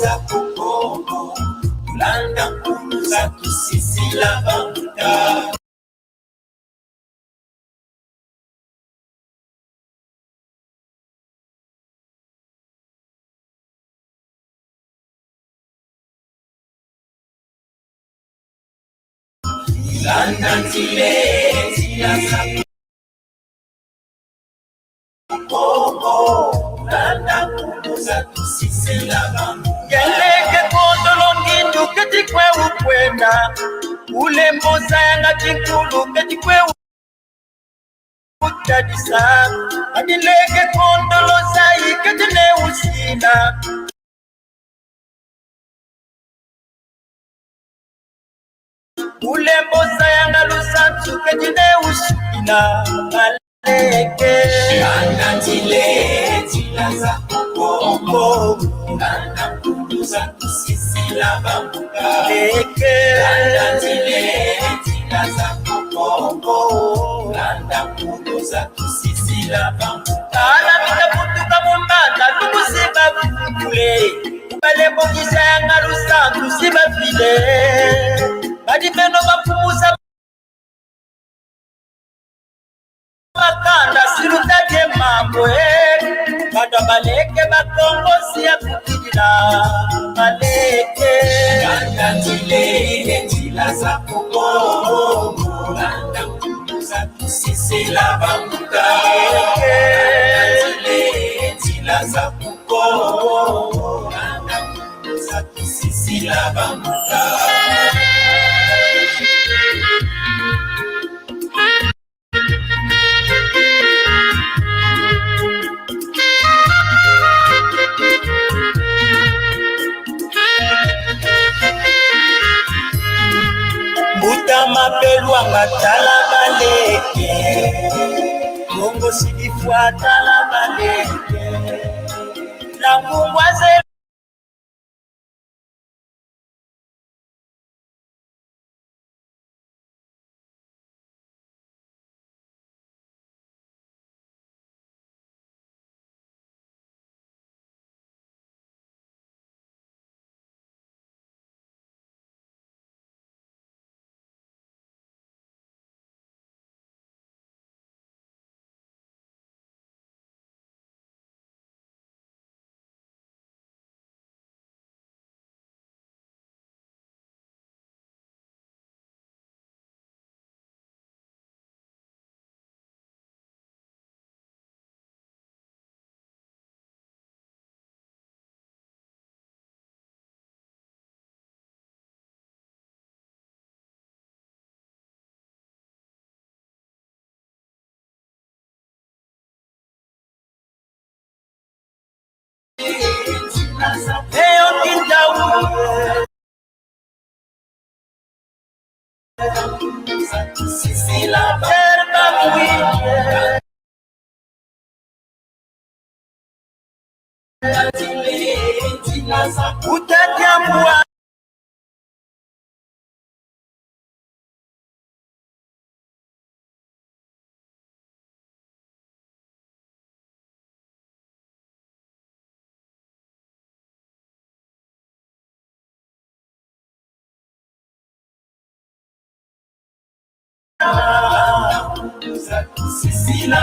za Kongo, kulanda nkulu za tusisila banguta. Kulanda zile zila za Kongo, kulanda nkulu za tusisila banguta. Geleke kondolo ngindu keti kwe ukwenda, ule mboza yanga chinkulu keti kwe utadisa, adileke kondolo zai keti ne usina. Ule mboza yanga lusantu keti ne usina, maleke. Kulanda zile zila za Kongo, kulanda nkulu za tusisila banguta. Kulanda zile zila za Kongo, kulanda nkulu za tusisila banguta. Ala mitaputuka mumbanda lukusiba kukule, ubale mbokisa yanga lusantu siba file, badipeno bapumusa makanda sirutate mambo bada baleke bakongosi ya kukidila baleke. Kulanda zile zila za Kongo, kulanda nkulu za tusisila banguta. Kulanda zile zila za Kongo, kulanda nkulu za tusisila banguta. Mbuta mapelwa ngatala baleke, Kongo sidifuata la baleke, la ngungwaze Eyo kindawu sisila berba muye utatamwa sisila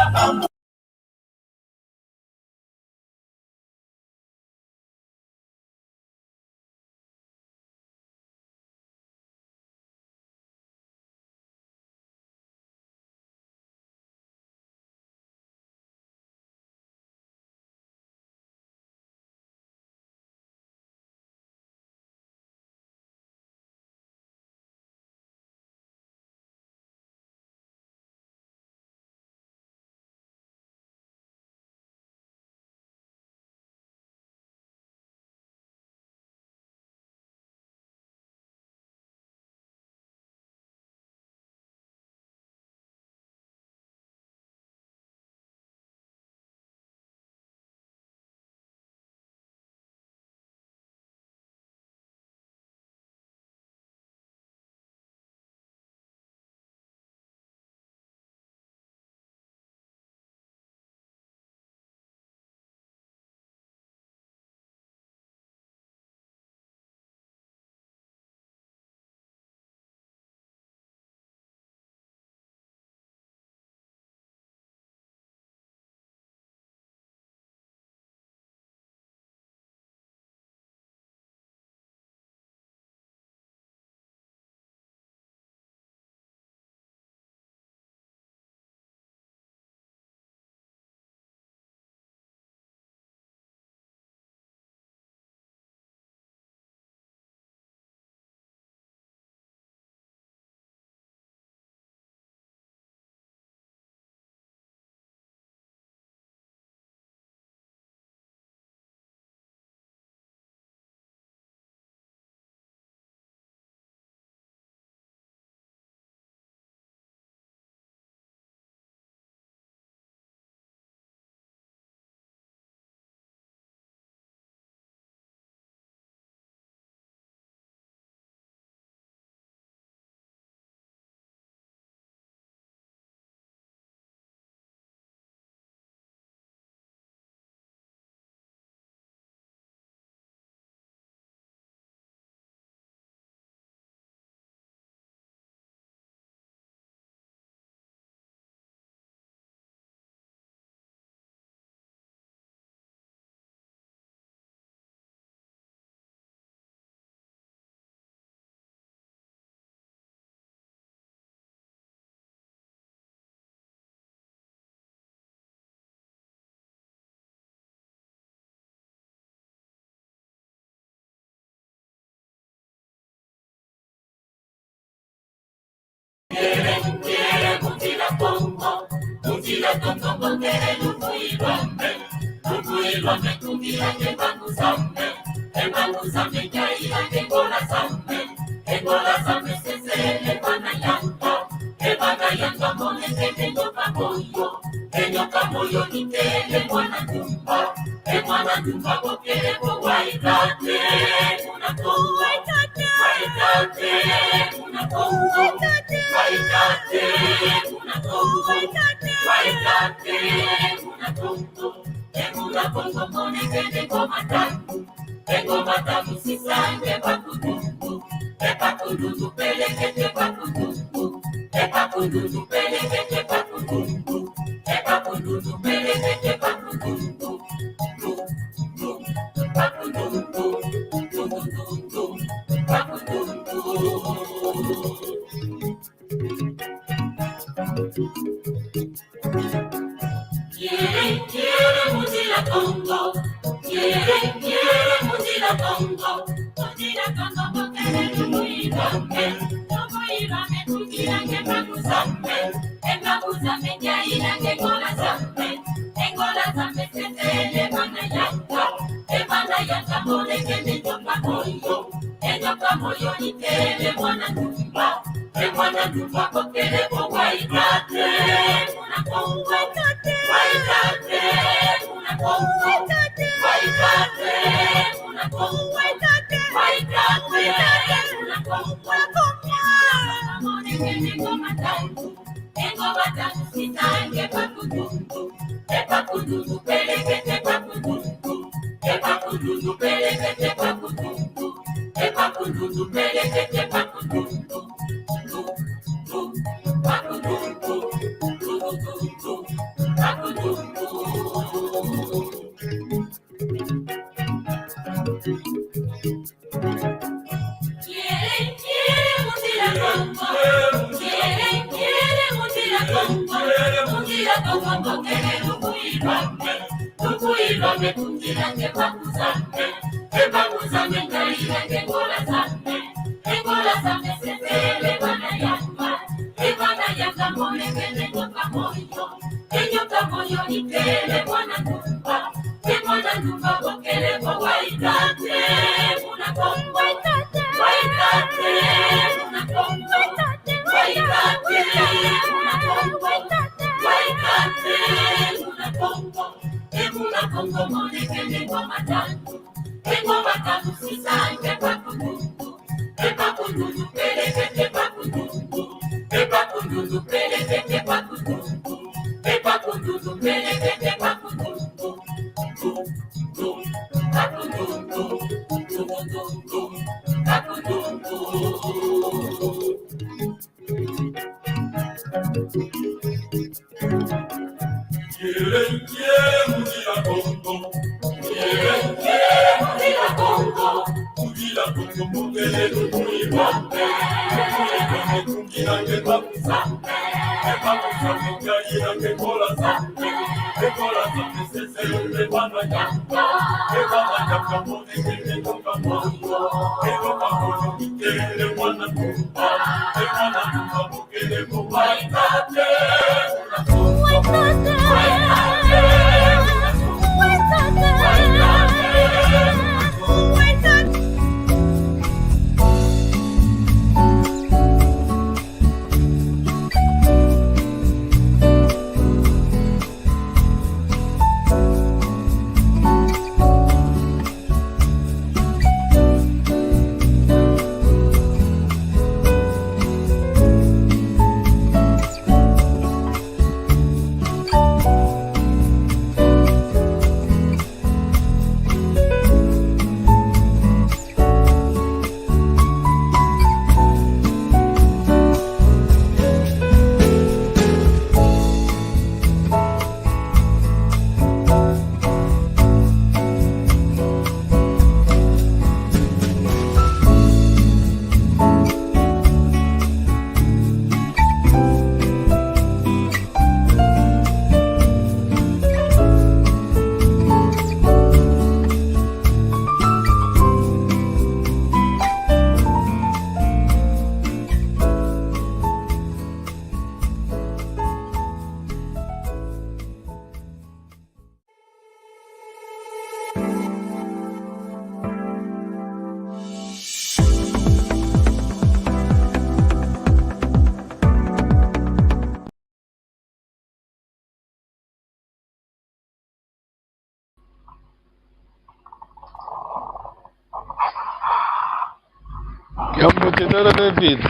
Gambo Tetara David.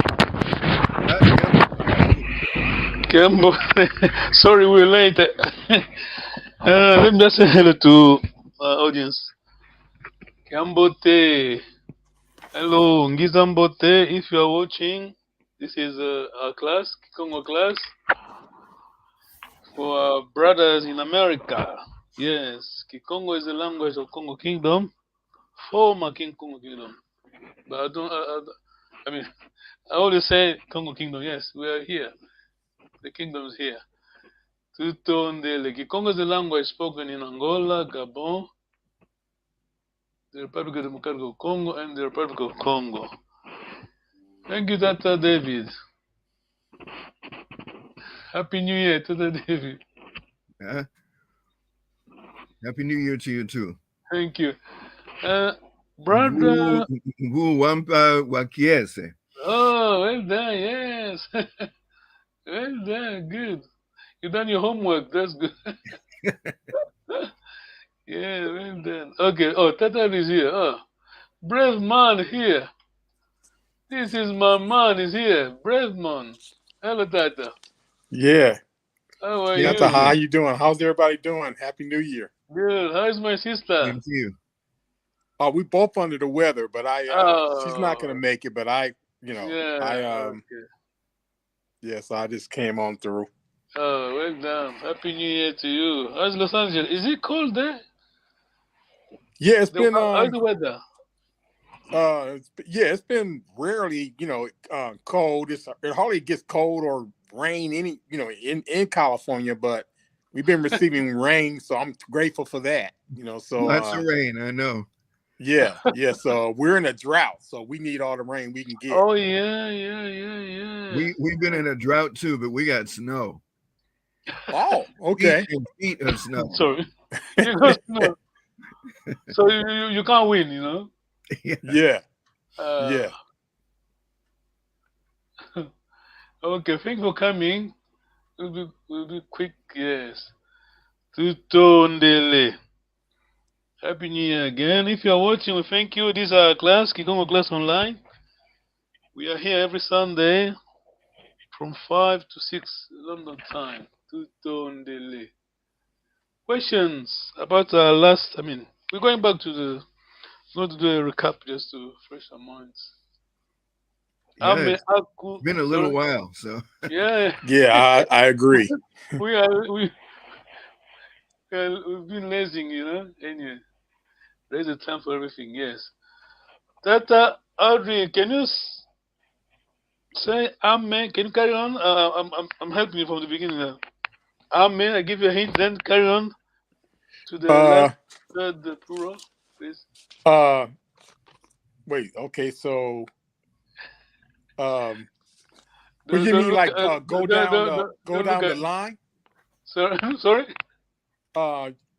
Gambo. Sorry, we're late. Let me just say hello to our audience. Gambote. Hello, Ngizambote. If you are watching, this is our class, Kikongo class, for our brothers in America. Yes, Kikongo is the language of Congo Kingdom, former King Congo Kingdom. But I mean, I always say Congo Kingdom. Yes, we are here. The kingdom is here. Tutondele. Kikongo is the language spoken in Angola, Gabon, the Republic of Democratic of Congo, and the Republic of Congo. Thank you, Tata David. Happy New Year, Tata David. Happy New Year to you too. Thank you. Brother. Wampa Wakiese. Oh, well done, yes. Well done, good. You done your homework, that's good. Yeah, well done. Okay, oh, Tata is here. Oh, brave man here. This is my man is here. Brave man. Hello, Tata. Yeah. How are Tata, you? how you doing? How's everybody doing? Happy New Year. Good. How's my sister? Thank you. We both under the weather, but she's not gonna make it, but so I just came on through. Oh, well done. Happy New Year to you. How's Los Angeles? Is it cold there? Yeah, it's been how's the weather? It's been rarely, cold. It hardly gets cold or rain in California, but we've been receiving rain, so I'm grateful for that. So lots of rain, I know. Yeah. So we're in a drought, so we need all the rain we can get. Oh yeah. We've been in a drought too, but we got snow. Oh, okay. Feet of snow. Sorry. You got snow. So you can't win, Yeah. Okay, thanks for coming. We'll be quick, yes. Tutondele. Happy New Year again. If you are watching, we thank you. This is our class, Kikongo Class Online. We are here every Sunday from 5 to 6 London time. Tutondele. Questions about our last, we're going back to going to do a recap just to refresh our minds. Yeah, it's been a little while, so yeah. Yeah, I agree. We've been lazy, Anyway, there's a time for everything. Yes. Tata Audrey, can you say Amen? Can you carry on? I'm helping you from the beginning now. Amen. I give you a hint, then carry on to the left, the plural, please. Wait. Okay. So, what do you mean, like go down the line? Sorry.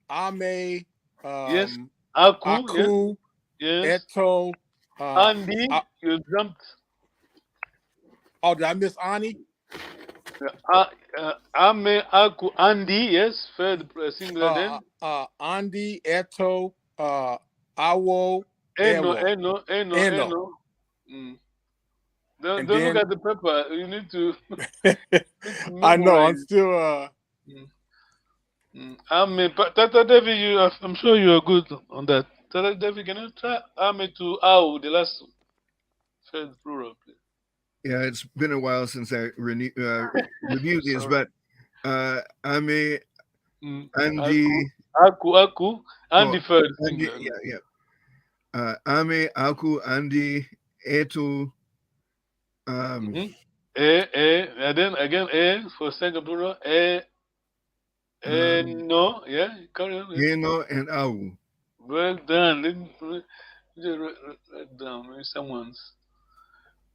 Ame. Yes. Aku. Yes. Eto. Andy. You jumped. Oh, did I miss Ani? Ame, Aku, Andy. Yes. Third singular then. Andy. Eto. Awo. Eno. Don't look at the paper. You need to. I know. I'm still. Tata David, I'm sure you are good on that. Tata David, can you try Ame to Au, the last third plural, please? Yeah, it's been a while since I reviewed these, but Ame, Andy, Aku, Andy third. Andy, yeah. Ame, Aku, Andy, Etu. And then again for second plural. No, yeah, carry on. Eno and Au. Well done. Let me write down. Maybe someone's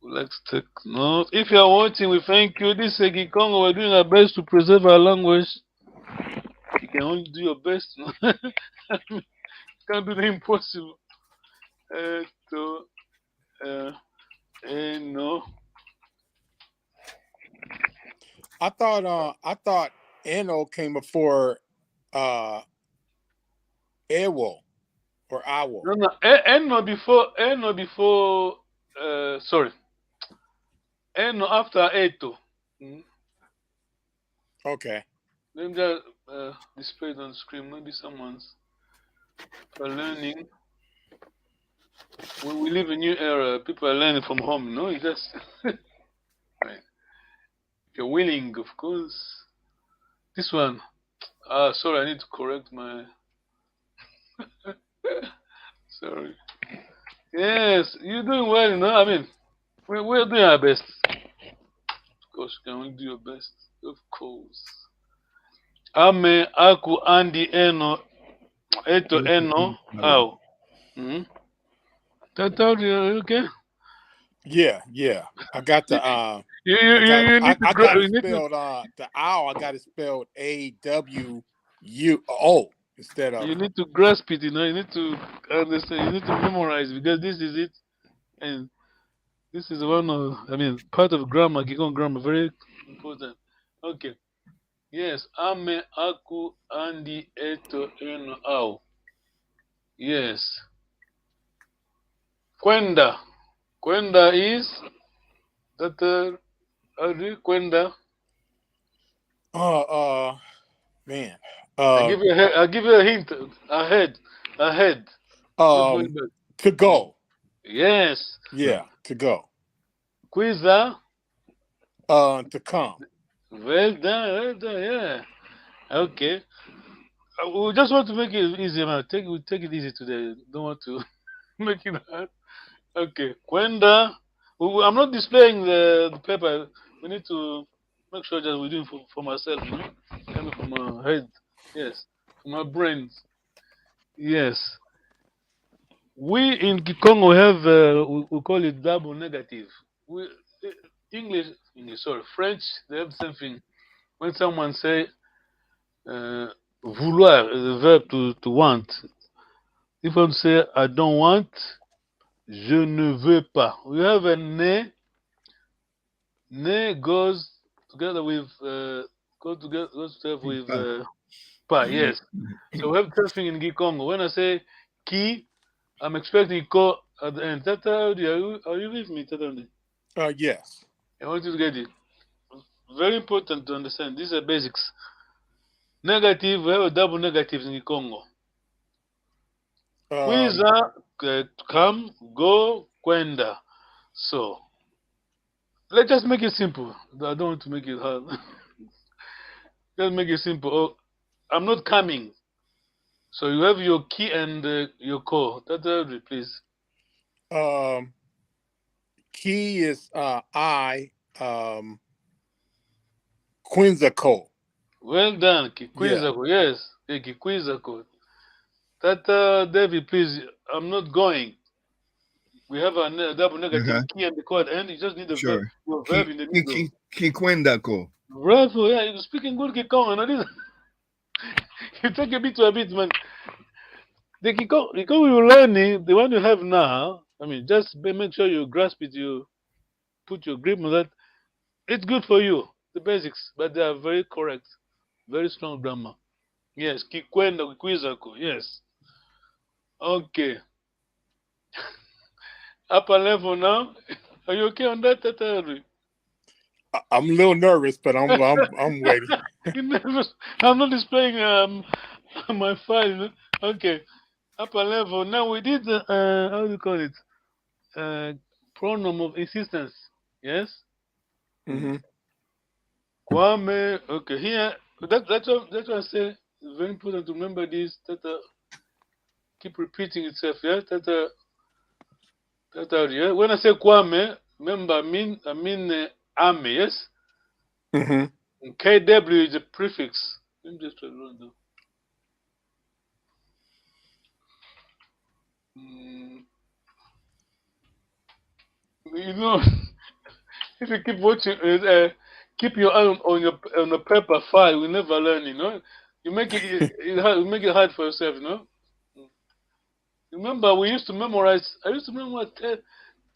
would like to take note. If you are watching, we thank you. This is Kikongo. We're doing our best to preserve our language. You can only do your best. No? You can't do the impossible. No. I thought Eno came before Ewo or Awo. No. Eno before Sorry. Eno after eto. Okay. Let me just display it on the screen. Maybe someone's learning. When we live in a new era, people are learning from home, no? You just right. If you're willing, of course. This one. Sorry, I need to correct my sorry. Yes, you're doing well, you know. I mean, we're doing our best. Of course, you can only do your best. Of course. Ame aku andi eno eto eno au. That okay? Yeah. I got the You need to I got it you need to, spelled the owl. I got it spelled AWUO instead of. you need to grasp it, you know. You need to understand. You need to memorize because this is it, and this is one of part of grammar. Kikon grammar very important. Okay. Yes, ame aku andi eto eno au. Yes. Kwenda. Kwenda is that kwenda. Man. I'll give you a hint. Ahead. To go. Yes. Yeah, to go. Quiza. To come. Well done. Yeah. Okay. We just want to make it easy, man. We take it easy today. Don't want to make it hard. Okay. Kwenda. I'm not displaying the paper. We need to make sure that we're doing for myself, you know? Coming from my head. Yes. From my brains. Yes. We in Kikongo have we call it double negative. French, they have something. When someone say vouloir is a verb to want. If I say I don't want, je ne veux pas. We have a ne. Ne goes together with goes together with pa. Yes. So we have something in Kikongo. When I say ki, I'm expecting ko at the end. Tata, are you with me, Tata? Yes. I want you to get it. Very important to understand. These are basics. Negative, we have a double negatives in Congo. Kwiza, come, go, kwenda. So, let's just make it simple. I don't want to make it hard. Just make it simple. Oh, I'm not coming. So you have your key and your ko. That please. Key is I Quinzaco. Well done, Kikwizako. Yeah. Yes, Kikwizako. Tata David, please. I'm not going. We have a double negative key and the ko at the end. You just need a verb in the middle. Kikwendako. Bravo, yeah, you're speaking good Kikongo. You take a bit to a bit, man. The Kikongo you're learning, the one you have now, just make sure you grasp it, you put your grip on that. It's good for you, the basics, but they are very correct. Very strong grammar. Yes, Kikwenda, Kikwizako, yes. Okay. Upper level now. Are you okay on that, Tata? I'm a little nervous, but I'm waiting. I'm not displaying my file. Okay, upper level. Now we did how do you call it? Pronoun of insistence. Yes. Kwame. Okay, here. That's what I say. It's very important to remember this. That keep repeating itself. Yeah. Yeah. When I say Kwame, remember I mean Ame. Yes. KW is a prefix. Let me just try to run down. You know, if you keep watching, keep your eye on the paper file, we never learn. You know, you make it hard for yourself. You know. Remember, I used to memorize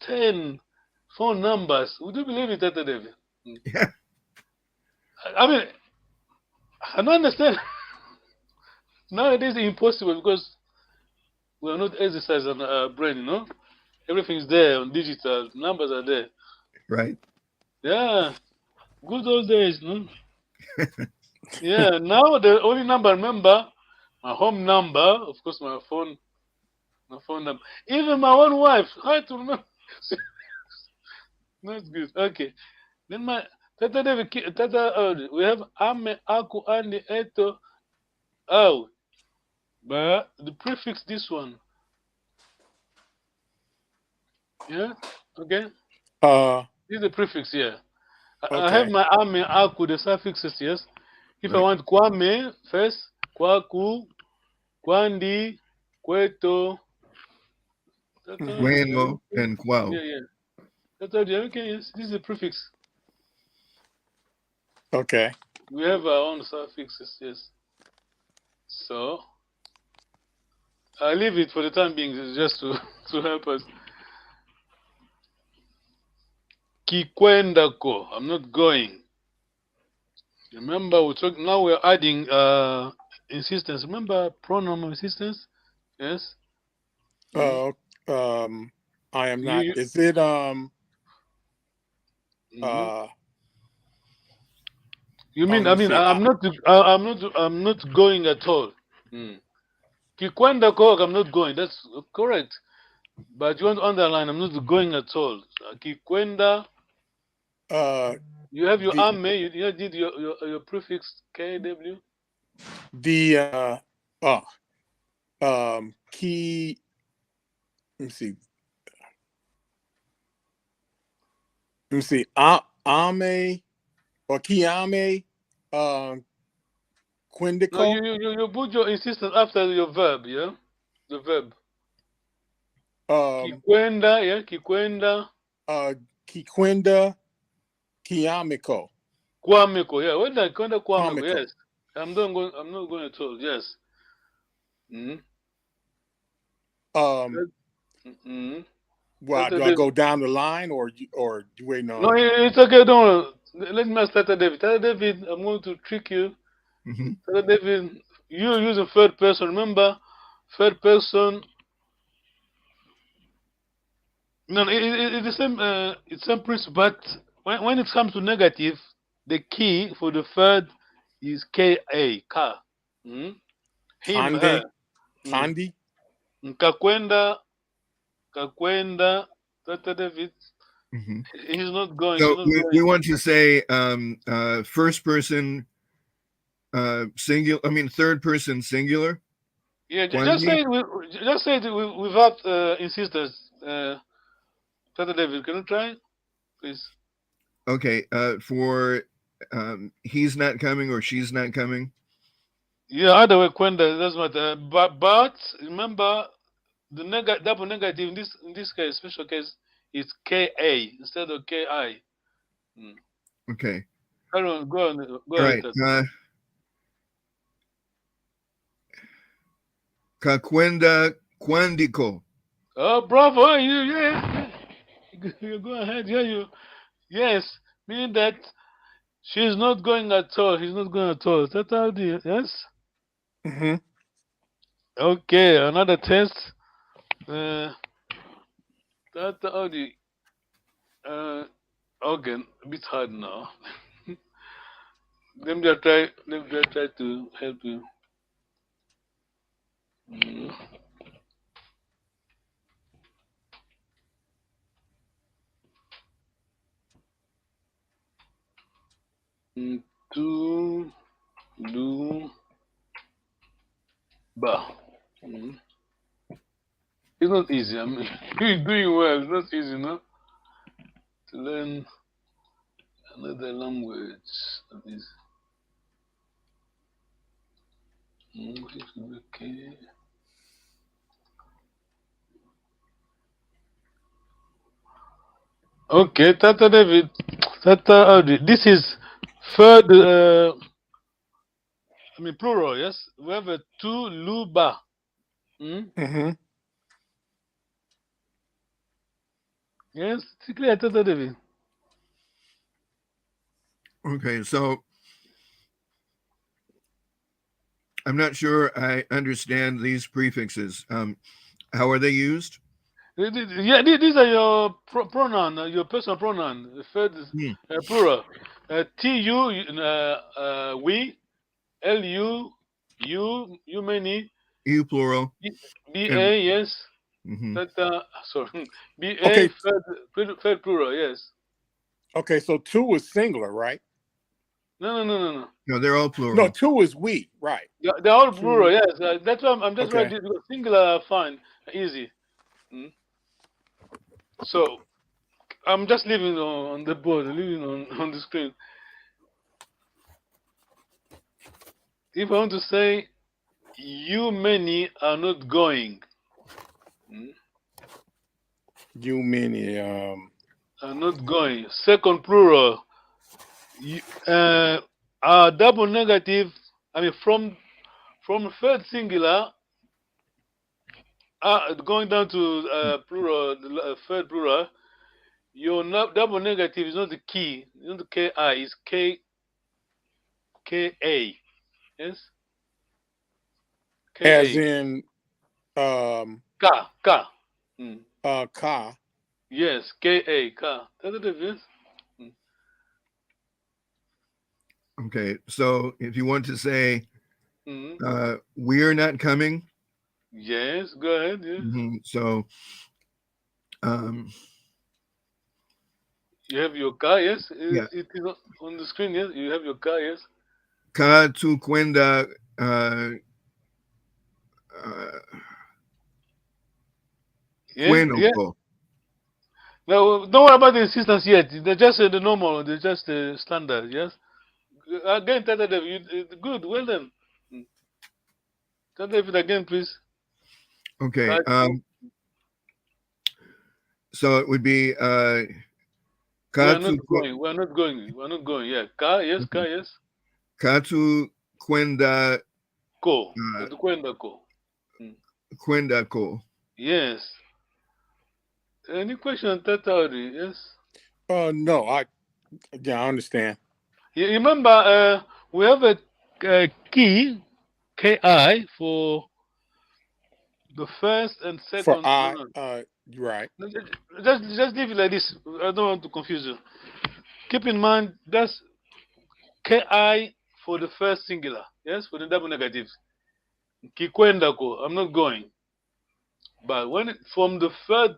10 phone numbers. Would you believe it, Tata David? Yeah. I don't understand. Nowadays, it's impossible because we are not exercising our brain, you know. Everything's there on digital. Numbers are there. Right. Yeah. Good old days, no? Yeah. Now the only number I remember, my home number, of course, my phone number. Even my own wife, hard to remember. That's good. Okay. Then my Tata David, Tata, we have Ame, Aku, Andi, Eto. Oh, but the prefix this one. Yeah. Okay. This is the prefix here. I have Okay. my Ame, Aku, the suffixes. Yes. If I Right. want Kwame first, Kwaku, Kwandi, Kweto. Tata, Wenmo and Quao. yeah, yeah. Tata, okay. Yes. This is the prefix. Okay. We have our own suffixes. Yes. So I leave it for the time being just to to help us. Kikwendako. I'm not going. Remember, now we're adding insistence. Remember pronoun insistence? Yes. I am not. You, Is it mhm. You mean? let I me mean, see. I'm not going at all. Kikwendako. I'm not going. That's correct. But you want to underline? I'm not going at all. Kikwenda. You have your ame. You did your prefix kw. Key. Let me see. Ame or Kiame. Quindico. No, you put your insistence after your verb. Yeah, the verb. Kikwenda. Yeah, Kikwenda. Kikwenda. Kiamiko. Kwamiko. Yeah, when I Kwenda Kwamiko. Kwamiko. Yes. I'm not going at all. Yes. Well, do I go down the line or do you wait on? No, it's okay. Don't. Let me start David. David, I'm going to trick you. David, you using third person. Remember, third person. No, it's the same. It's same principle, but when it comes to negative, the key for the third is ka. Ka. Him, her. Kandi. Kakwenda. Tata David. He's not going. So we want to say first person singular. I mean third person singular. Yeah, just say it without insistence. Tata David, can you try, please? Okay. For he's not coming or she's not coming. Yeah, either way, Kwenda, doesn't matter. But remember, the double negative in this case, special case, is ka instead of ki. Okay. Go on. All right. Kakwenda Kwandiko. Oh, bravo! You go ahead. Yeah, yes, meaning that she's not going at all. He's not going at all. Is that how do you? Yes. Okay, another test. That audio. Okay, a bit hard now. Let me just try to help you. To do ba. It's not easy. I mean, you're doing well. It's not easy, no? To learn another language. That is. Okay. Okay, Tata David. Tata Audi. This is third. I mean plural. Yes, we have a two luba. Yes, it's clear, Tata David. Okay, so I'm not sure I understand these prefixes. How are they used? Yeah, these are your pronoun, your personal pronoun. The third is plural. Tu, we, lu, you many. You plural. Ba, yes. Mm-hmm. Sorry. Ba, Okay. third plural, yes. Okay, so two is singular, right? No. No, they're all plural. No, two is we, right? Yeah, they're all plural, yes. That's why I'm just Okay. writing because singular, fine, easy. So I'm just leaving on the board, leaving on the screen. If I want to say, you many are not going. You many Are not going. Second plural. Double negative. I mean, from third singular, going down to plural, third plural. Your double negative is not the key. It's not the ki. It's ka. Yes. Ka. as in ka. ka. Yes, ka. That's the difference. Okay, so if you want to say, we're not coming. Yes, go ahead. Yes. So, you have your car, yes? Yeah. It is on the screen, yes? You have your car, yes? Ka tu cuenda. Cuenoco. No, don't worry about the insistence yet. They're just the normal, they're just the standard, yes? Again, Tatadev, good, well done. Tatadev again, please. Okay. So it would be We're not going. Yeah. Ka, yes, ka, yes. Katu cuenda Ko. Cuenda ko. Cuenda ko. Yes. Any question on Tataudi? Yes. No, I understand. You remember, we have a key, ki, for the first and second. For right. Just leave it like this. I don't want to confuse you. Keep in mind that's ki for the first singular. Yes, for the double negative. Kikwenda ko. I'm not going. But when from the third,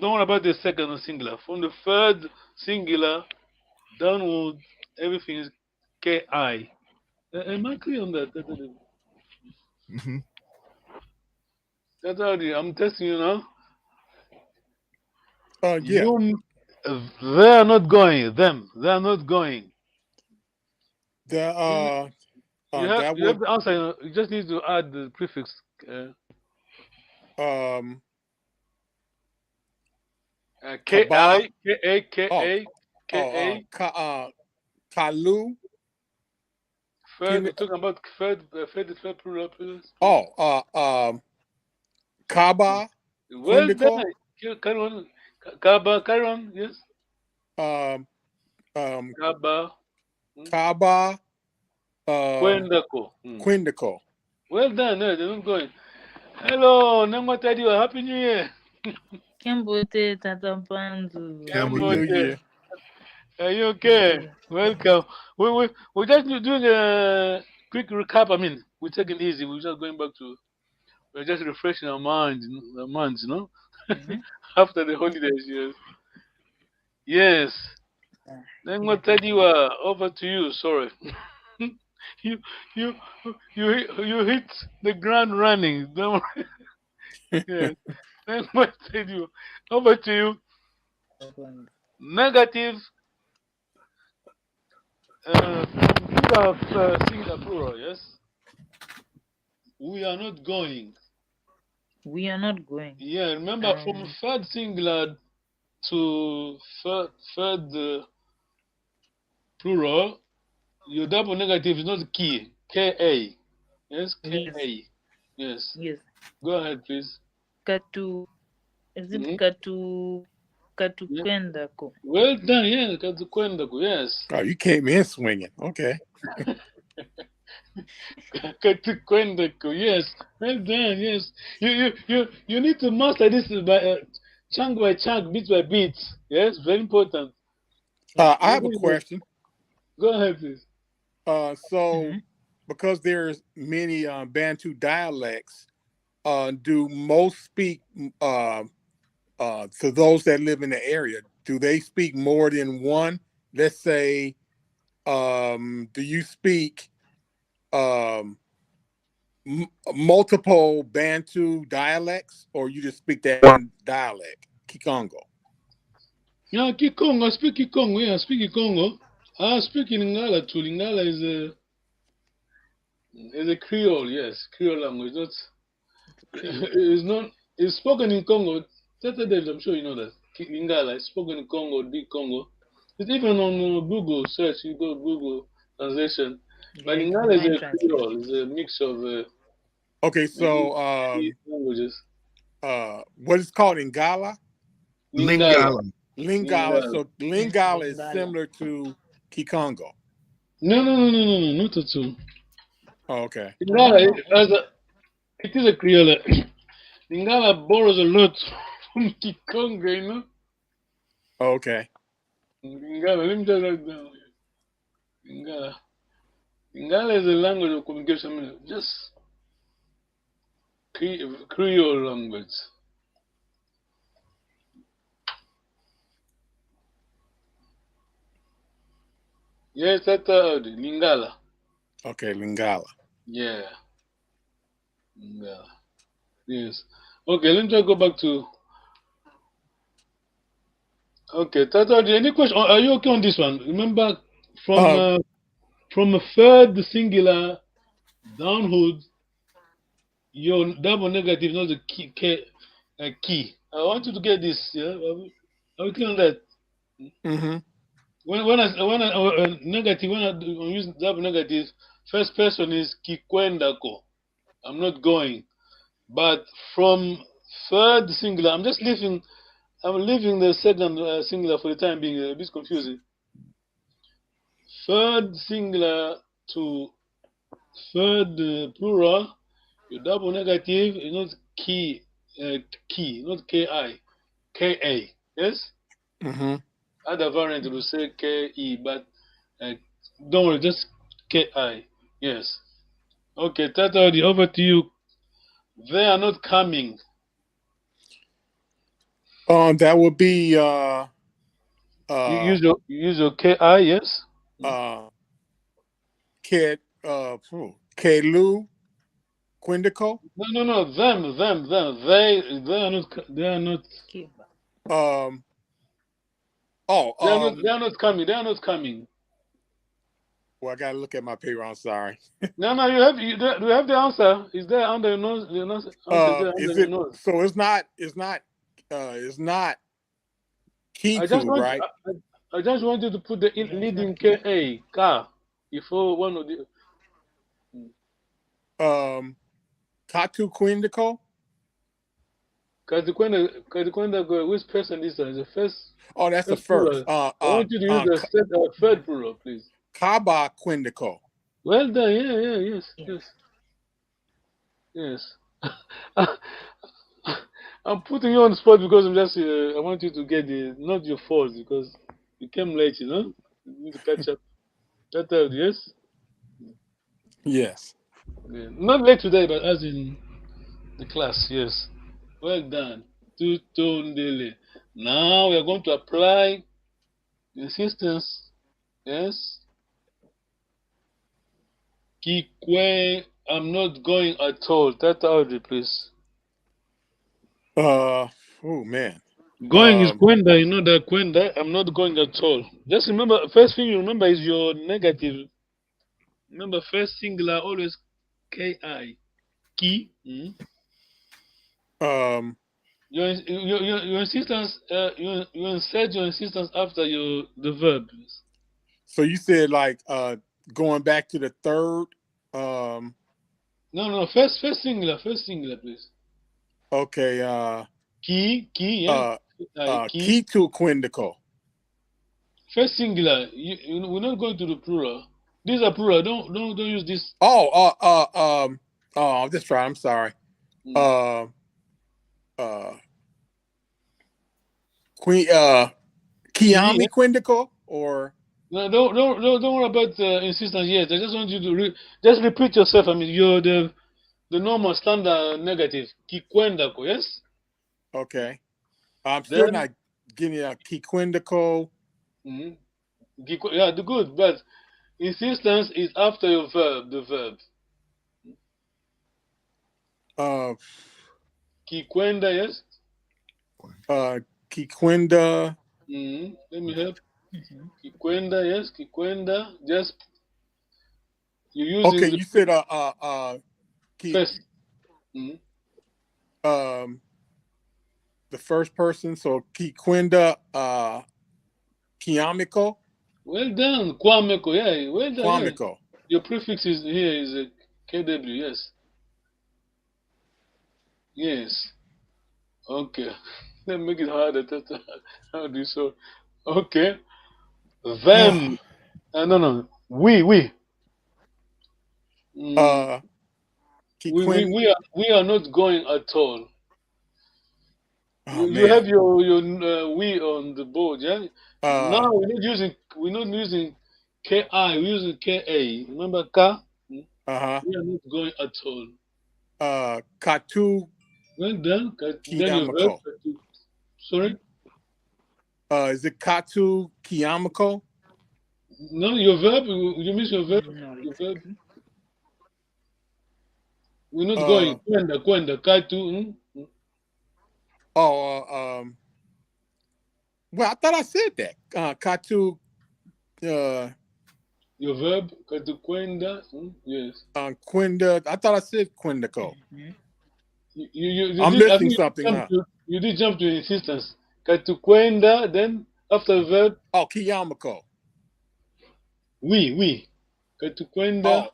don't worry about the second singular. From the third singular downward, everything is ki. Am I clear on that? That's how I'm testing you now. Yeah. They are not going. They are not going. You have the answer. You just need to add the prefix. K-I, K-A, K-A, K-A. Kalu. We're talking about third plural. Kaba. Well done. Kaba, Karon, yes. Kaba. Kaba. Kwendako. Well done. No, they're not going. Hello, Nangwatadi. Happy New Year. Kembote Tatapandu. Kembote. Are you okay? Welcome. We're just doing a quick recap. I mean, we're taking it easy. We're just going back to. We're just refreshing our minds, you know, after the holidays. Yes. Then what tell you? Over to you. Sorry. you hit the ground running. Don't worry. Yes. Then what tell you? Over to you. Negative. Singular plural. Yes. We are not going. We are not going. Yeah, remember from third singular to third plural, your double negative is not key. K-A. Yes, K-A. Yes. Yes. Go ahead, please. Katu. Is it Katu Kwendako? Well done, yeah, Katu Kwendako, yes. Oh, you came in swinging. Okay. Katukwendako. Yes. Well done. Yes. You need to master this by chunk by chunk, bit by bit. Yes. Very important. I have a question. Go ahead, please. So because there's many Bantu dialects, do most speak to those that live in the area? Do they speak more than one? Let's say, do you speak multiple Bantu dialects, or you just speak that one dialect, Kikongo? Yeah, Kikongo. I speak Kikongo. Yeah, I speak Kikongo. I speak in Lingala too. Lingala is a Creole. Yes, Creole language. It's spoken in Congo. Saturdays, I'm sure you know that. Lingala is spoken in Congo, big Congo. It's even on Google search. You go Google translation. But Lingala is a Creole. It's a mix of. Okay, so languages. What is called Lingala? Lingala. So Lingala is similar to Kikongo. No, not at all. Oh, okay. Lingala it is a Creole. Lingala borrows a lot from Kikongo, you know. Oh, okay. Lingala, let me just write down. Lingala is a language of communication, just Creole language. Yes, that's Lingala. Okay, Lingala. Yeah. Lingala. Yes. Okay, let me just go back to. Okay, Tata, any question? Are you okay on this one? Remember, from a third singular downward, your double negative, not the key. I want you to get this. Yeah, are we clear on that? Mm-hmm. When I negative, when I use double negative, first person is Kikwendako. I'm not going. But from third singular, I'm leaving the second singular for the time being. A bit confusing. Third singular to third plural, your double negative is not key, not ki, ka. Yes. Mm-hmm. Other variant will say ke, but don't worry, just ki. Yes. Okay, Tata, over to you. They are not coming. That would be use your ki, yes. Kelu Quindico. No. Them. They are not. They are not. They are not coming. They are not coming. Well, I gotta look at my paper. I'm sorry. No. Do you have the answer? Is there under your nose? The answer is there under your nose. So it's not Kiku, right? I just want you to put the leading Ka before one of the. Katu Quindico. Katukwenda, which person is that? The first. Oh, that's the first. I want you to use the third plural, please. Kaba Quindico. Well done. Yes. I'm putting you on the spot because I'm just. I want you to get not your fault because you came late. You know, you need to catch up. That's yes. Yes. Yeah. Not late today, but as in the class. Yes. Well done. Tutondele. Now we are going to apply the insistence. Yes. Kikwe, I'm not going at all. Tata Audrey, please. Oh man. Going is Kwenda, you know that Kwenda. I'm not going at all. Just remember, first thing you remember is your negative. Remember, first singular always ki. Ki. Your insistence. You insert your insistence after the verb. So you said like going back to the third. No. First singular, please. Okay. Key, yeah. Key to Quindico. First singular. We're not going to the plural. These are plural. Don't use this. That's right. I'm sorry. Mm. Queen Kiami Quindico or No, don't worry about insistence yet. I just want you to just repeat yourself. I mean, you're the normal standard negative. Kikwendako, yes? okay. I'm still Then, not getting a Kiquindico. Yeah, the good, but insistence is after your verb, the verb. Kikwenda, yes? Kikwenda. Let me help. Kikwenda, yes, Kikwenda. Just you using Okay, you said first. The first person, so Kikwenda Kiamiko. Well done, Kwameko. Yeah, well done. Kwameko. Yeah. Your prefix is here is a KW. Yes. Yes. Okay. Let me make it harder. How do you so? Okay. Them. No. We. We are not going at all. Oh, you have your we on the board, yeah. Now we're not using ki. We're using ka. Remember ka? We are not going at all. Katu. Well done. Then your verb. Sorry. Is it Katu Kiyamako? No, your verb. You miss your verb. Your verb. We're not going. Kwenda. Katu. Well, I thought I said that. Katu. Your verb. Katu kwenda. Yes. Kwenda. I thought I said Kwendako. I'm missing something. You did jump to insistence. Katu kwenda. Then after the verb. Oh, Kiyamako. We. Katu kwenda.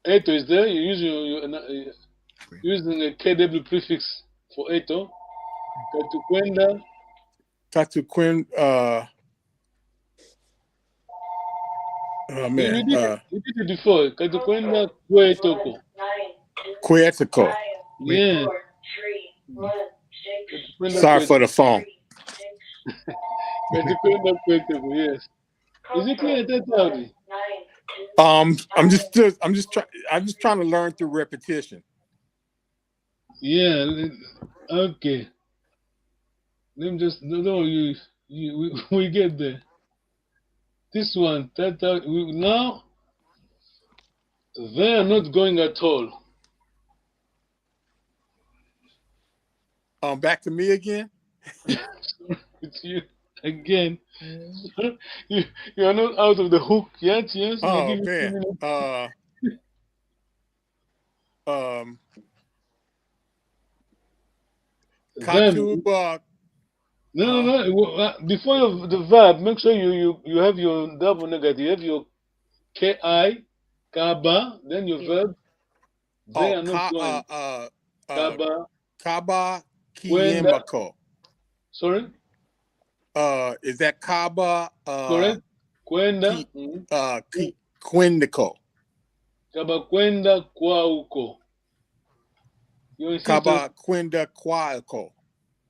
Eto is there. You use using a KW prefix for eto. Katukwenda. Oh man. You did it before. Katukwenda kweetoko. Kweetoko. Yeah. Sorry for the phone. Katukwenda kweetoko. Yes. Is it clear that Audi? I'm just trying to learn through repetition. Yeah. Okay. Let me just we get there. This one now they are not going at all. Back to me again. It's you again. You are not out of the hook yet. Yes. Oh man. Katu. No. Before the verb, make sure you have your double negative. You have your ki, kaba, then your verb. They are not going. Kaba Kiyemako. Sorry. Is that Kaba? Correct. Kwenda. Kwendiko. Kaba kwenda kwauko. Kaba kwenda kwauko.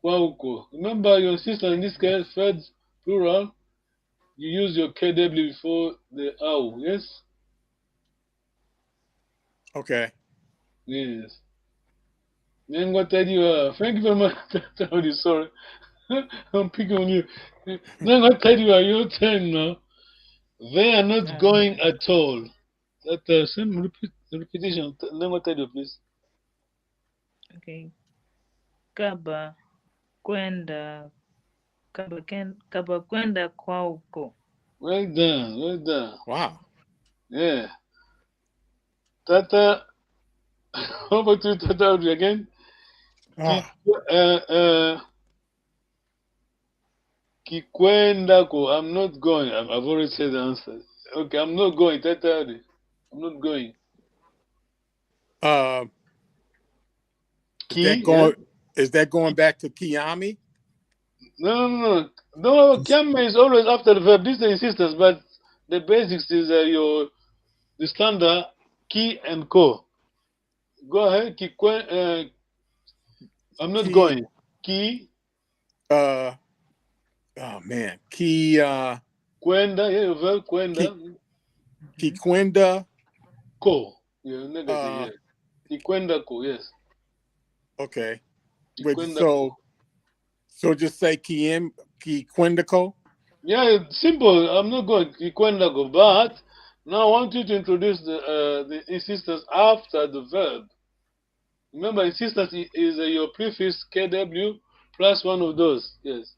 Kwauko. Remember your sister in this case, third plural. You use your KW before the au. Yes. Okay. Yes. Then what I do? Thank you very much. Sorry. I'm picking on you. Then what I do? Your turn now. They are not going at all. That same repetition. Then what I do, please. Okay. Kaba kwenda kwauko. Well done. Wow. Yeah. Tata. How about you, Tata, again? Kikwendako. I'm not going. I've already said the answer. Okay, I'm not going. Tata, I'm not going. Is that going back to Kiami? No. No, Kiame is always after the verb. This is the insistence, but the basics is the standard ki and ko. Go ahead, I'm not Ki, going. Ki. oh man, ki Kwenda, yeah, your verb kwenda. ki kwenda. Ko. Yeah, negative, yeah. Ki kwenda ko, yes. Okay. Ki But kwenda ko. so just say ki kwenda ko. Yeah, it's simple. I'm not going. Ki kwenda ko, but now I want you to introduce the insistence after the verb. Remember, insistence is your prefix KW plus one of those. Yes.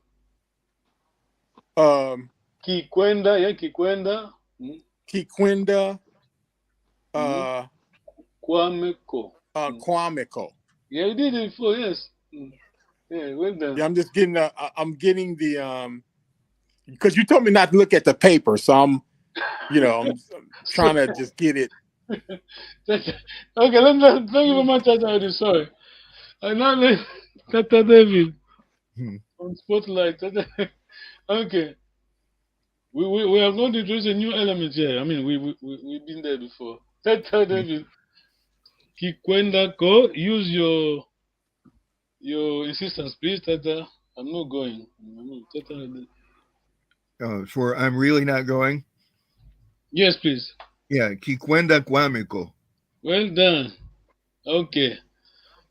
Ki kwenda, yeah, ki kwenda. Ki kwenda. Kwameko. Kwameko. Yeah, you did it before. Yes. Yeah, well done. Yeah, I'm just getting. I'm getting the because you told me not to look at the paper, so I'm trying to just get it. Okay, thank you very much, Tata. Sorry. And now let Tata David on Spotlight. Okay. We are going to introduce a new element here. I mean, we've been there before. Tata David. Kikwenda ko, use your insistence, please, Tata. I'm not going. For I'm really not going. Yes, please. Yeah, Kikwenda Kwamiko. Well done. Okay.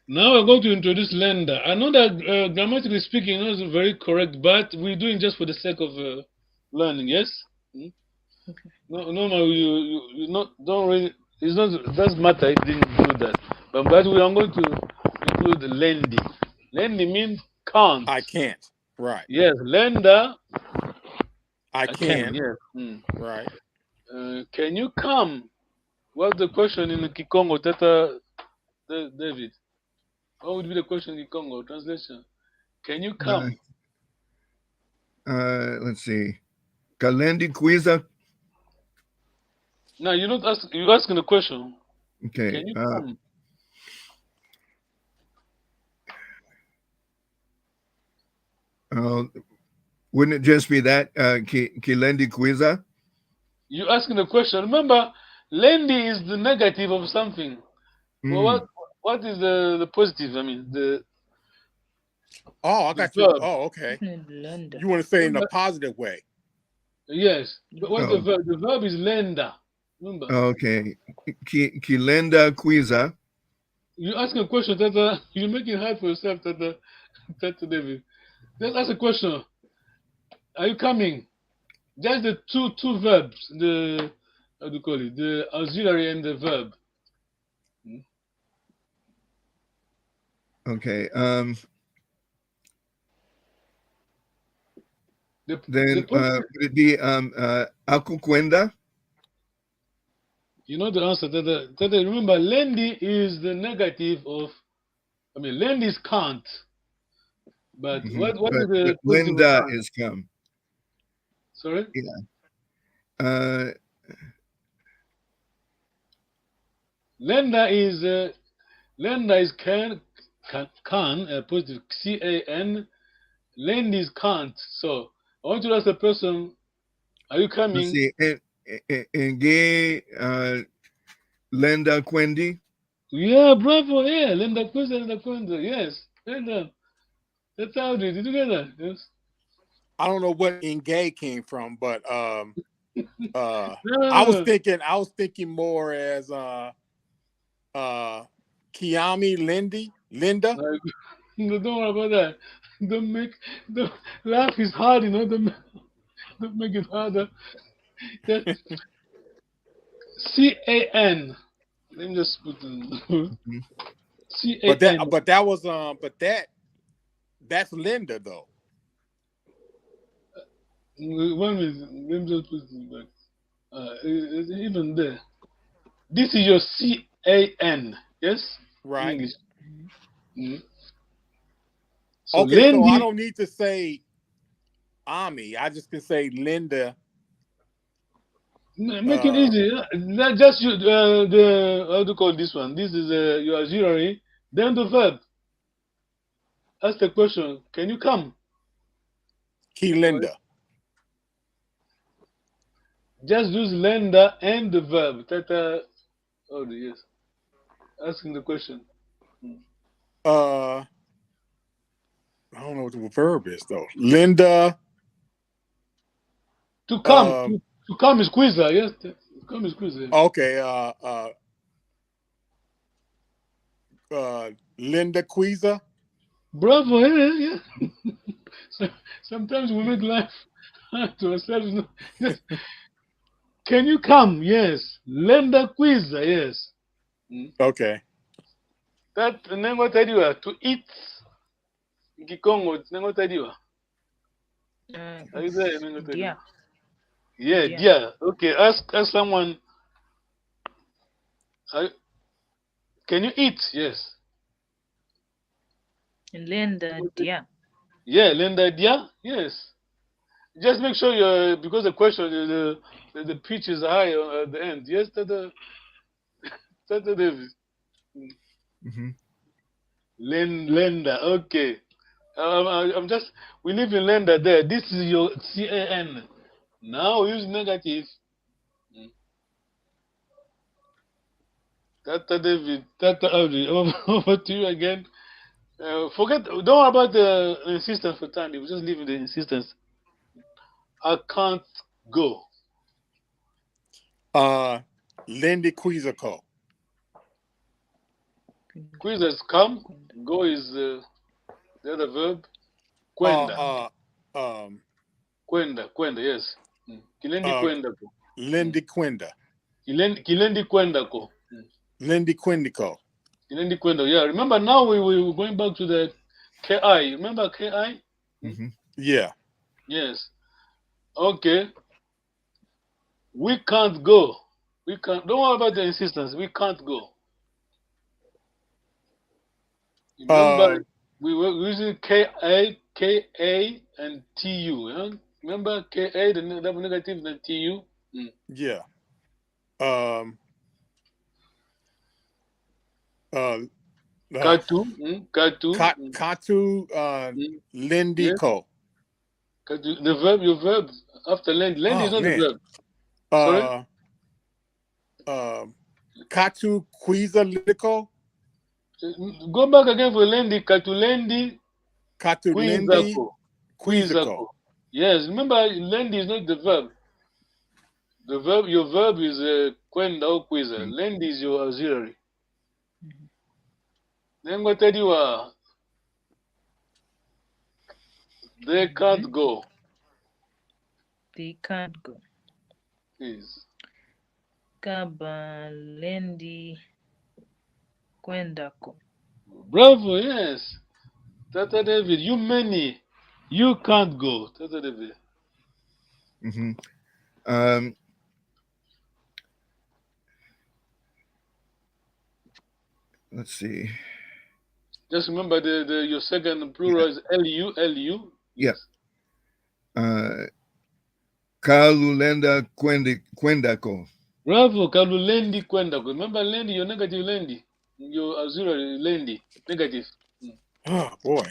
Now we're going to introduce lender. I know that grammatically speaking, it wasn't very correct, but we're doing just for the sake of learning. Yes. Okay. No, you not don't really. It's not. It doesn't matter. It didn't do that. But we are going to include lending. Lending means can't. I can't. Right. Yes, lender. I can. Yes. Right. Can you come? What's the question in Kikongo, Tata David? What would be the question in Kikongo translation? Can you come? Let's see. Kalendi Kwiza. No, you're not asking. You're asking the question. Okay. Can you come? Wouldn't it just be that Kilendi Kwiza? You're asking the question. Remember, lendi is the negative of something. Well, what is the positive? I mean, the. Oh, I got you. Oh, okay. Lender. You want to say in a positive way? Yes. But what's the verb? The verb is lender. Remember? Okay. Kilenda Kwiza. You ask a question, Tata. You make it hard for yourself, Tata David. Just ask a question. Are you coming? Just the two verbs. The how do you call it? The auxiliary and the verb. Okay. Then would it be Akukwenda? You know the answer. Tata, remember, lendi is the negative of. I mean, lendi is can't. But what is the Linda is come. Sorry? Yeah. Lender is can positive CAN. Lend is can't. So I want you to ask the person, are you coming? Let's see. And gay Lenda Kwendi. Yeah, bravo. Yeah, Lenda Kwendi. Yes. Well done. That's how did you get that? Yes. I don't know what Ngay came from, but I was thinking more as Kiami Linda. No, don't worry about that. Don't laugh is hard, you know. Don't make it harder. CAN. Let me just put it. CAN. That's Linda though. 1 minute. Let me just put it back. It's even there. This is your CAN. Yes. Right. English. So okay, so I don't need to say Ami. I just can say Linda. Make it easy. Not just you, the how do you call this one? This is your auxiliary. Then the verb. Ask the question. Can you come? Linda. Just use lender and the verb. Tata. Oh yes. Asking the question. I don't know what the verb is though. Linda. To come. To come is quizzer. Yes. To come is quizzer. Okay. Linda Quiza. Bravo. Yeah. So, sometimes we make life to ourselves. Yes. Can you come? Yes. Lender quizzer. Yes. Okay. That nengo tadiwa to eat. Kikongo nengo tadiwa. Are you there? Nengo tadiwa. Yeah, yeah. Okay, ask someone. Can you eat? Yes. Linda dia. Yeah, Linda dia. Yes. Just make sure you're, because the question, the pitch is high at the end. Yes, David. Linda. Okay. I'm just. We live in Linda there. This is your CAN. Now use negative. Tata David, Tata Audrey, over to you again. Don't worry about the insistence for time. You just leave the insistence. I can't go. Lindy Quizzico. Quiz has come. Go is the other verb. Kwenda. Kwenda, yes. Kilendi kwenda ko. Lindy Quenda. Kilendi kwenda ko. Lindy Quendico. Kilendi kwenda. Yeah, remember now we were going back to the KI. Remember KI? Yeah. Yes. Okay. We can't go. We can't. Don't worry about the insistence. We can't go. Remember, we were using KA, and TU. Huh? Remember KA, the double negative, and TU? Yeah. Katu. Katu. Lindico. Katu. The verb, your verb after Lendi. Lendi is not the verb. Sorry? Katu Quiza Lindico. Go back again for Lendi. Katu Lendi. Katu Lendi. Quizzico. Yes, remember Lendi is not the verb. The verb, your verb is kwenda or quiza. Lendi is your auxiliary. Then go tell you they can't go. They can't go. Please. Kaba Lendi Kwendako. Bravo, yes. Tata David, you can't go. Tata David. Let's see. Just remember your second plural is LU. Yes. Kalulenda Kwendako. Bravo, Kalulendi Kwendako. Remember Lendi, your negative Lendi. Your auxiliary Lendi, negative. Oh boy.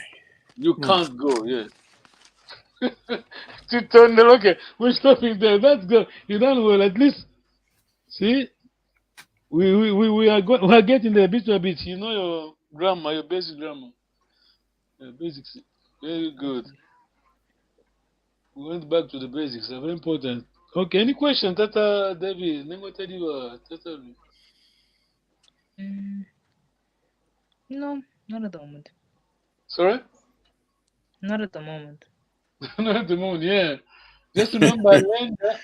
You can't go, yes. Okay, we're stopping there. That's good. You done well. At least, see, we are getting there bit by bit. You know your grammar, your basic grammar, your basics. Very good. We went back to the basics. They're very important. Okay. Any question, Tata David? Tata. No, not at the moment. Sorry? Not at the moment. Not at the moment, yeah. Just remember,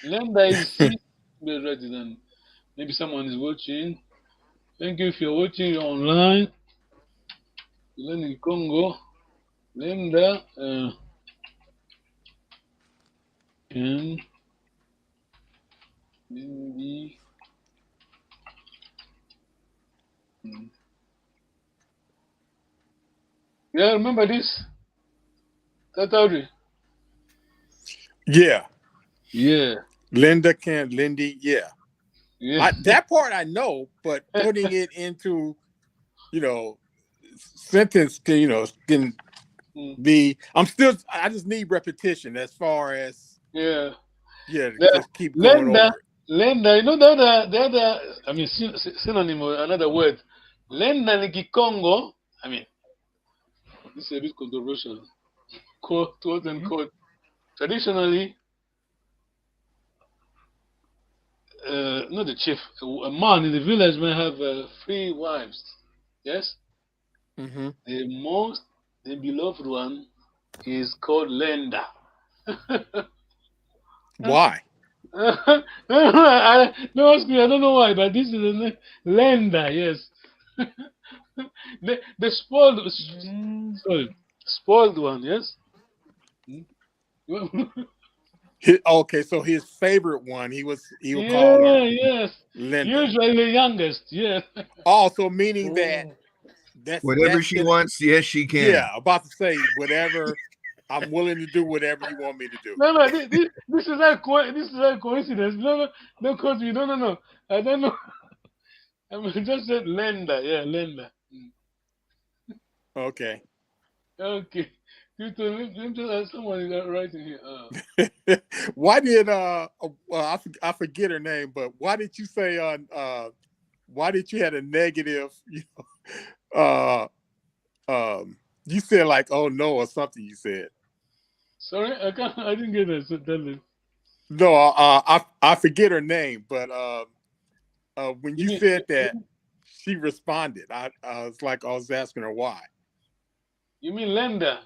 Lenda is rather than maybe someone is watching. Thank you if you're watching online. Learning Congo. Lenda and Lindy. Yeah, remember this? Tatauri. Yeah. Yeah. Lindy, yeah. Yeah. That part I know, but putting it into, sentence, can I just need repetition as far as just keep going over. Lenda, you know the other, I mean, synonym or another word. Lenda ni Kikongo. I mean, this is a bit controversial. Quote and quote. Traditionally, not the chief, a man in the village may have 3 wives. Yes? Mm-hmm. The beloved one is called Lenda. Why? No, ask me, I don't know why, but this is the name. Lenda, yes. the spoiled one, yes? Okay, so his favorite one, he would call her. Yes. Lenda. Usually the youngest, yeah. Also meaning that's whatever she wants, yes, she can. Yeah, about to say whatever. I'm willing to do whatever you want me to do. No, this is a coincidence. No, cause me. No. I don't know. I just said Lenda. Yeah, Lenda. Okay. Someone is writing here. Why did I forget her name, but why did you say why did you had a negative? You said like, oh no, or something. You said. Sorry, I didn't get that. So tell me. No, I forget her name, but when you said that, she responded. I was asking her why. You mean Lenda?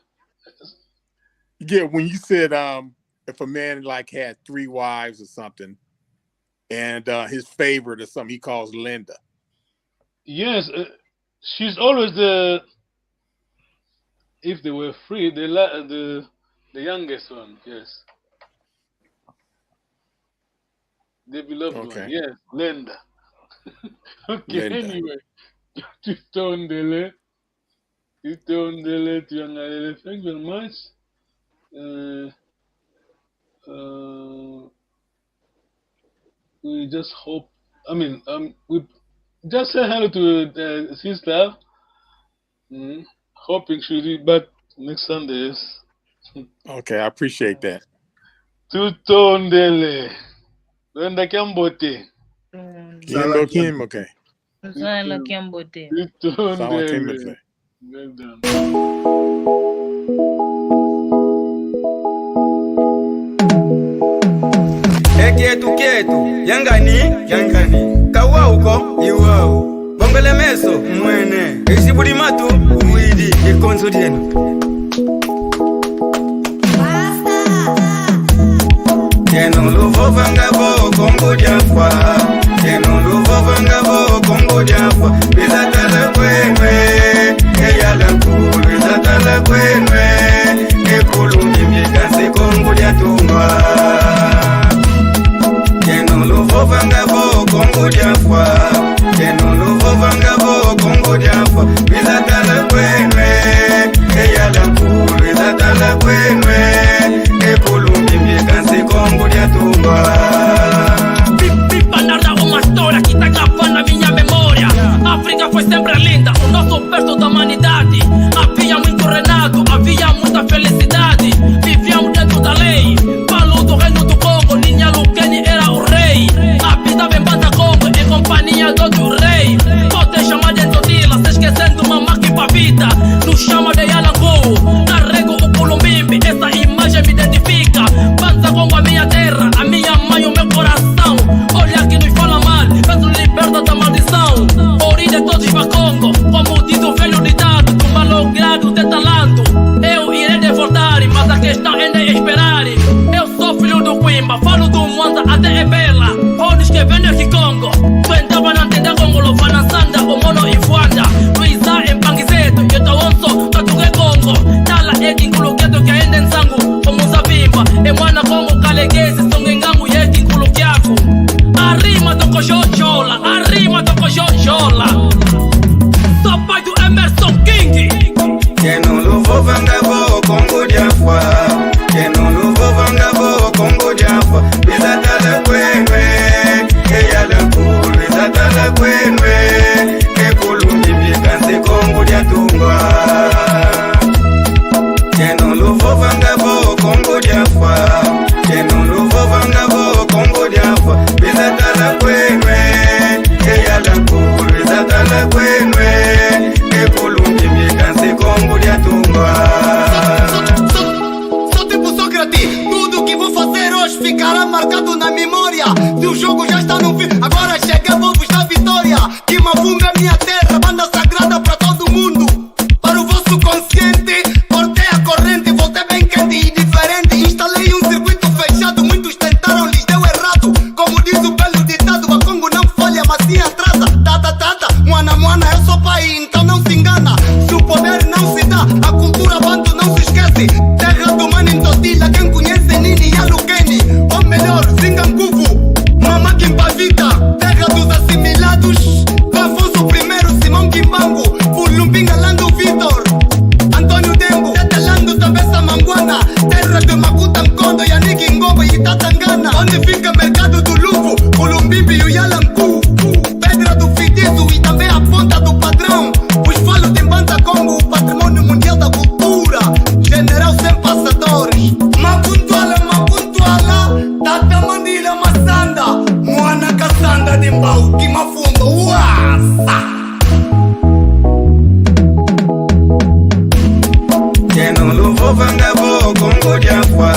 Yeah, when you said if a man like had 3 wives or something, and his favorite or something, he calls Lenda. Yes, she's always the. If they were free, the youngest one, yes. The beloved one, yes, Lenda. Okay, Lenda. Anyway. Tutondele, Tuyangalele. Thank you very much. We just hope, we just say hello to the sister. Hoping she'll be back next Sunday. Okay, I appreciate that. Tutondele. Lenda Kiambote. Kiambo Kim, okay. Zala Kiambote. Tutondele. Well done. Kietu, yangani. Kawa uko, iwao. Bongole meso, mwene. Isibudi matu, umwidi, ikonso dienu. Tienolo vovanga vo Congo diafwa. Tienolo vovanga vo Congo diafwa. Bizatala kwenwe, eyala kulu. Bizatala kwenwe, ekulu mimikase Congo diatungwa. Tienolo vovanga vo Congo diafwa. Tienolo vovanga vo Congo diafwa. Bizatala kwenwe, eyala kulu. Bizatala kwenwe, ekulu mimikase Congo diatungwa. Pipa narra uma história que tá gravando na minha memória. África foi sempre linda, o nosso berço da humanidade. Havia muito renado, havia muita felicidade. Vivíamos dentro da lei. Falo do reino do Congo, Linha Lukeni era o rei. Habitava em Banda Congo, em companhia do outro rei. Pode chamar de Totila, se esquecendo uma máquina pra vida. Nos chama de Yalangu, carrego o Culumbimbi. Essa imagem me identifica. Banda Congo, a minha terra, a minha mãe, o meu coração. Olha que nos fala mal, peço liberta da maldição. Origem de todos para Congo, como diz o velho ditado, do malogrado de talento. Eu irei devoltar, mas a questão ainda é esperar. Eu sou filho do Quimba, falo do Mwanza até Ebela. Olhos que vêm aqui Congo, tu entrava na tenda Congo, Lovana Sanda, o Mono e Fuanda. Luísa em Panguizeto, eu tô onso, Tatugue Congo. Tala eki nkuluketo que ainda em Sango, o Muzabimba. E mwana Congo, Kaleguese, Songengango e eki nkulukiako. Arrima do Cojojola, arrima do Cojojola. Sou pai do Emerson King. Tienolo vovanga vo Congo diafwa. Tienolo vovanga vo Congo diafwa. Bizatala kwenwe, eyala kulu. Bizatala kwenwe, ekulu mimikase Congo diatungwa. Se o jogo já está no fim, agora chega, vou vos dar vitória. Que Mavunga é minha terra, banda sagrada para todo mundo. Para o vosso consciente, cortei a corrente, voltei bem quente e diferente. Instalei um circuito fechado, muitos tentaram, lhes deu errado. Como diz o belo ditado, a Congo não folha, mas sim atrasa. Tata, moana, eu sou pai, então não se engana. Se o poder não se dá, a cultura bando não se esquece. Terra do mano em Totila, quem conhece Nini e Alukeni. Ou melhor, Zinganguvu, Mama Kimpavita. Terra dos assimilados, Afonso I, Simão Kimbangu, Pulumbinga, Lando Vitor, Antônio Dembo, Tetelando, Tabessa Manguana. Terra de Makuta Nkondo, Yannick Ngoma e Tatangana. Onde fica mercado do Luvo, Pulumbimbi e o Yalanku. Pedra do Fitizo e também a ponta do padrão. Os falos de Mbanta Congo, o patrimônio mundial da cultura. General sem passadores. Mapuntuala, Tata Mandila Massanda, Moana Cassanda de Mbau, que mafundo, uasa. Que no luvo vangavo Congo Jaffa,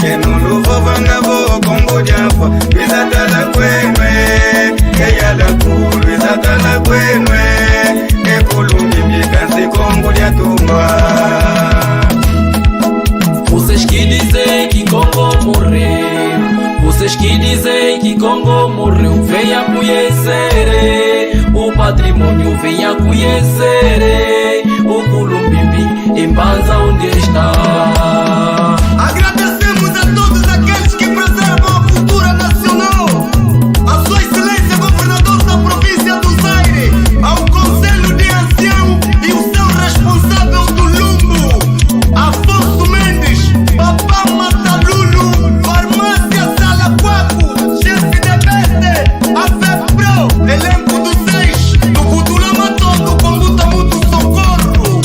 que no luvo vangavo Congo Jaffa. Visata la kwenwe, que ya la kuru. Visata la kwenwe, que Columbi kansi Congo ya tumba. Vocês que dizem que Congo morreu, vocês que dizem que Congo morreu, venha conhecer o patrimônio, venha conhecer o Culumbimbi, em Banza onde está. Agradecemos a todos aqueles que preservam a cultura nacional. A sua excelência governador da província do Zaire, ao conselho de ancião e o seu responsável do Lumbo, Afonso Mendes, Papá Matalulu, Farmácia Salaquaco, chefe de beste, a FEPRO, elenco do 6, do Butulama todo, com luta muito socorro.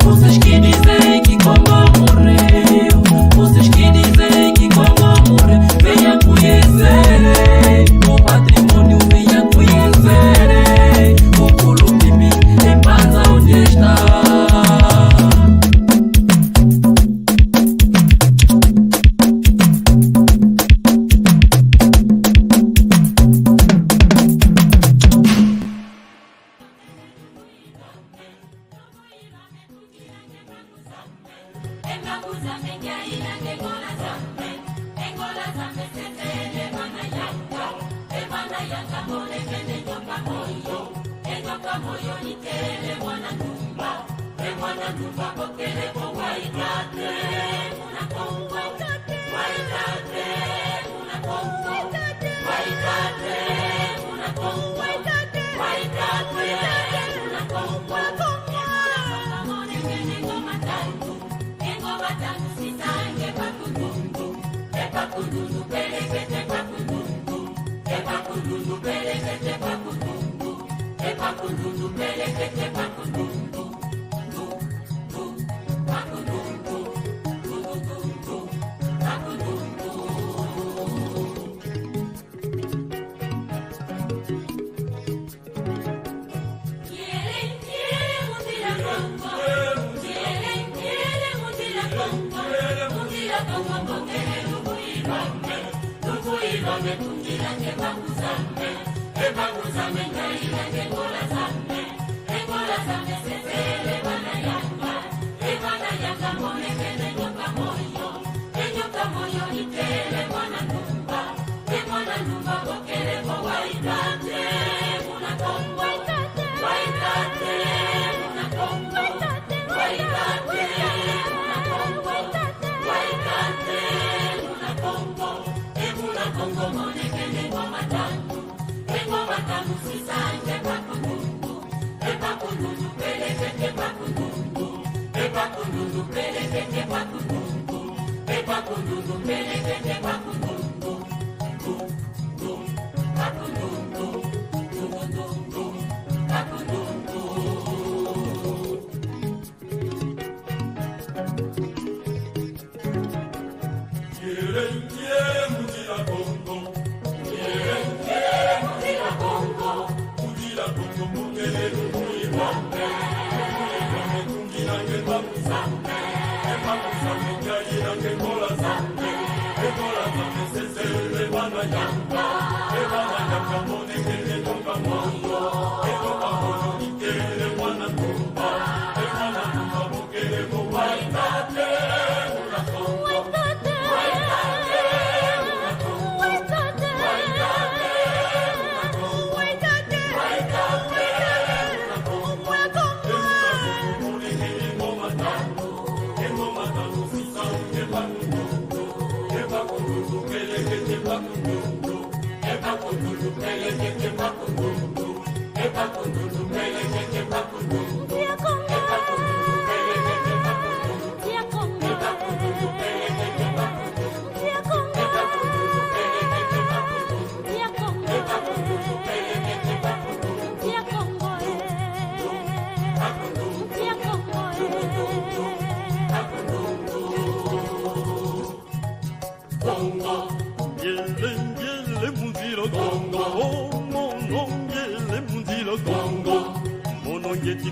Vocês que dizem que Congo morreu, vocês que dizem que Congo morreu, venha conhecer o patrimônio, venha conhecer o Culumbimbi, em Banza onde está.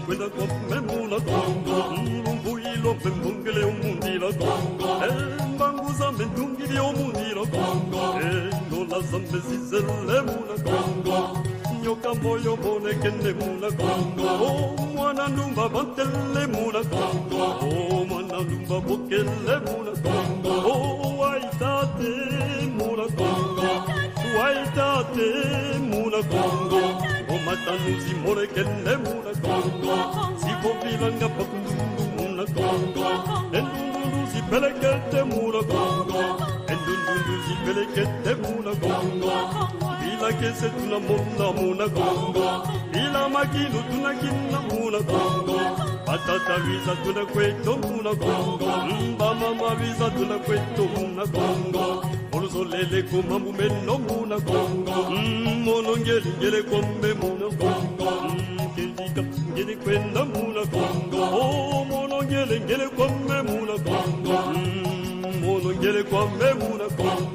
Quella come muna Congo, un builo per mungele un mundilo Congo, e bangusa mentungi di un mundilo Congo, e non la zambe si zelle muna Congo, nyoka moyo bone che ne muna Congo, oh mwana numba bantelle muna Congo, oh mwana numba bokelle muna Congo, oh waitate muna Congo, waitate muna Congo. Matanuzi more kenne muna Congo, si povilanga pakundu muna Congo, endunduzi pelekete muna Congo, endunduzi pelekete muna Congo, bila kese tuna muna Congo, bila makinu tuna kinna muna Congo, patata visa tuna kweto muna Congo, mba mama visa tuna kweto muna Congo, olsolele kumambu meno muna Congo, mono ngeli kombe muna Congo, kendika ngeli kwenda muna Congo, oh mono ngeli kombe muna Congo, mono ngeli kombe muna Congo.